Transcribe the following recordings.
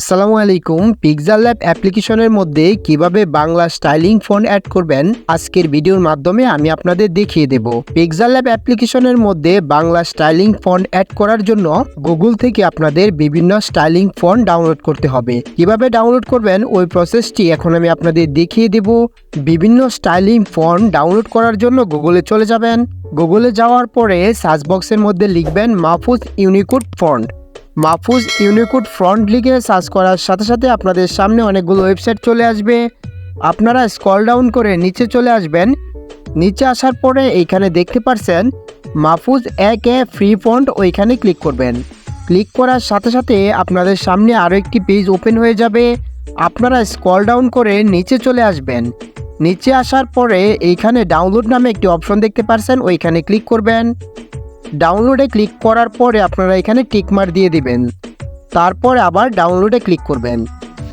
আসসালামু আলাইকুম। পিক্সেলল্যাব অ্যাপ্লিকেশনের মধ্যে কিভাবে বাংলা স্টাইলিং ফন্ট অ্যাড করবেন আজকের ভিডিওর মাধ্যমে আমি আপনাদের দেখিয়ে দেব। পিক্সেলল্যাব অ্যাপ্লিকেশনের মধ্যে বাংলা স্টাইলিং ফন্ট অ্যাড করার জন্য গুগল থেকে আপনাদের বিভিন্ন স্টাইলিং ফন্ট ডাউনলোড করতে হবে। কিভাবে ডাউনলোড করবেন ওই প্রসেসটি এখন আমি আপনাদের দেখিয়ে দেব। বিভিন্ন স্টাইলিং ফন্ট ডাউনলোড করার জন্য গুগলে চলে যাবেন। গুগলে যাওয়ার পরে সার্চ বক্সের মধ্যে লিখবেন Mahfuz Unicode font. Mahfuz Unicode font লিখে সার্চ করার সাথে সাথে আপনাদের সামনে অনেকগুলো ওয়েবসাইট চলে আসবে। আপনারা স্ক্রল ডাউন করে নিচে চলে আসবেন। নিচে আসার পরে এইখানে দেখতে পাচ্ছেন মাহফুজ এ ফ্রি ফন্ট, ওইখানে ক্লিক করবেন। ক্লিক করার সাথে সাথে আপনাদের সামনে আরও একটি পেজ ওপেন হয়ে যাবে। আপনারা স্ক্রল ডাউন করে নিচে চলে আসবেন। নিচে আসার পরে এইখানে ডাউনলোড নামে একটি অপশন দেখতে পাচ্ছেন, ওইখানে ক্লিক করবেন। ডাউনলোডে ক্লিক করার পরে আপনারা এখানে টিকমার্ক দিয়ে দিবেন। তারপরে আবার ডাউনলোডে ক্লিক করবেন।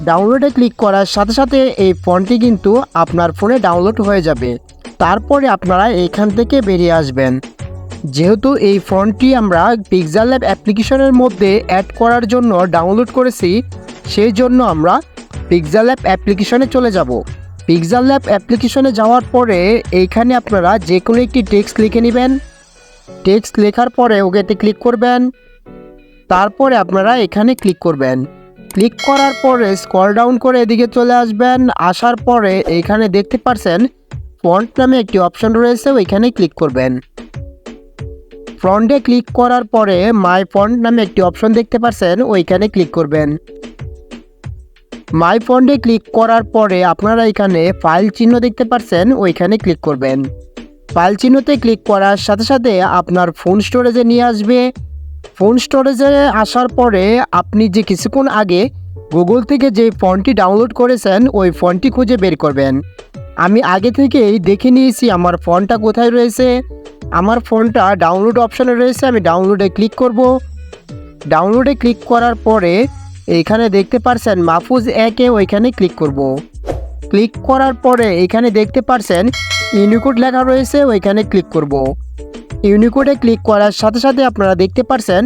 ডাউনলোডে ক্লিক করার সাথে সাথে এই ফন্টটি কিন্তু আপনার ফোনে ডাউনলোড হয়ে যাবে। তারপরে আপনারা এখান থেকে বেরিয়ে আসবেন। যেহেতু এই ফন্টটি আমরা পিক্সেলল্যাব অ্যাপ্লিকেশনের মধ্যে অ্যাড করার জন্য ডাউনলোড করেছি, সেই জন্য আমরা পিক্সেলল্যাব অ্যাপ্লিকেশনে চলে যাব। পিক্সেলল্যাব অ্যাপ্লিকেশনে যাওয়ার পরে এইখানে আপনারা যে কোনো একটি টেক্সট লিখে নেবেন। টেক্সট লেখার পরে ওকেতে ক্লিক করবেন। তারপরে আপনারা এখানে ক্লিক করবেন। ক্লিক করার পরে স্ক্রল ডাউন করে এদিকে চলে আসবেন। আসার পরে এখানে দেখতে পাচ্ছেন ফন্ট নামে একটি অপশন রয়েছে, ওইখানে ক্লিক করবেন। ফন্টে ক্লিক করার পরে মাই ফন্ট নামে একটি অপশন দেখতে পাচ্ছেন, ওইখানে ক্লিক করবেন। মাই ফন্টে ক্লিক করার পরে আপনারা এখানে ফাইল চিহ্ন দেখতে পাচ্ছেন, ওইখানে ক্লিক করবেন। ফাইল চিহ্নতে ক্লিক করার সাথে সাথে আপনার ফোন স্টোরেজে নিয়ে আসবে। ফোন স্টোরেজে আসার পরে আপনি যে কিছুক্ষণ আগে গুগল থেকে যে ফন্টটি ডাউনলোড করেছেন ওই ফন্টটি খুঁজে বের করবেন। আমি আগে থেকেই দেখে নিয়েছি আমার ফন্টটা কোথায় রয়েছে। আমার ফন্টটা ডাউনলোড অপশানে রয়েছে, আমি ডাউনলোডে ক্লিক করব। ডাউনলোডে ক্লিক করার পরে এইখানে দেখতে পাচ্ছেন মাহফুজ একে, ওইখানে ক্লিক করব। ক্লিক করার পরে এখানে দেখতে পাচ্ছেন ইউনিকোড লেখা রয়েছে, ওইখানে ক্লিক করব। ইউনিকোডে ক্লিক করার সাথে সাথে আপনারা দেখতে পাচ্ছেন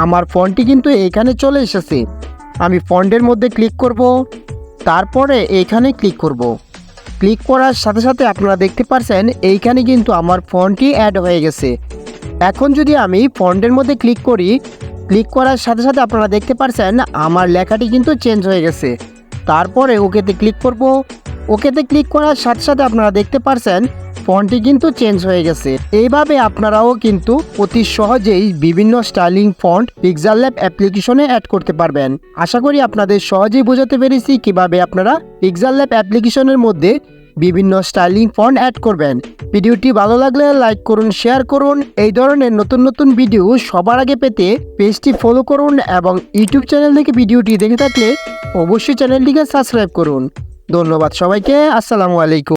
আমার ফন্টটি কিন্তু এখানে চলে এসেছে। আমি ফন্টের মধ্যে ক্লিক করব, তারপরে এইখানে ক্লিক করব। ক্লিক করার সাথে সাথে আপনারা দেখতে পাচ্ছেন এইখানে কিন্তু আমার ফন্টটি অ্যাড হয়ে গেছে। এখন যদি আমি ফন্টের মধ্যে ক্লিক করি, ক্লিক করার সাথে সাথে আপনারা দেখতে পাচ্ছেন আমার লেখাটি কিন্তু চেঞ্জ হয়ে গেছে। তারপরে ওকেতে ক্লিক করব। ওকেতে ক্লিক করার সাথে সাথে আপনারা দেখতে পাচ্ছেন ফন্টটি কিন্তু চেঞ্জ হয়ে গেছে। এইভাবে আপনারাও কিন্তু অতি সহজেই বিভিন্ন স্টাইলিং ফন্ট পিক্সেলল্যাব অ্যাপ্লিকেশনে অ্যাড করতে পারবেন। আশা করি আপনাদের সহজেই বোঝাতে পেরেছি কিভাবে আপনারা পিক্সেলল্যাব অ্যাপ্লিকেশনের মধ্যে বিভিন্ন স্টাইলিং ফন্ট অ্যাড করবেন। ভিডিওটি ভালো লাগলে লাইক করুন, শেয়ার করুন। এই ধরনের নতুন নতুন ভিডিও সবার আগে পেতে পেজটি ফলো করুন এবং ইউটিউব চ্যানেল থেকে ভিডিওটি দেখে থাকলে অবশ্যই চ্যানেলটিকে সাবস্ক্রাইব করুন। ধন্যবাদ সবাইকে। আসসালামু আলাইকুম।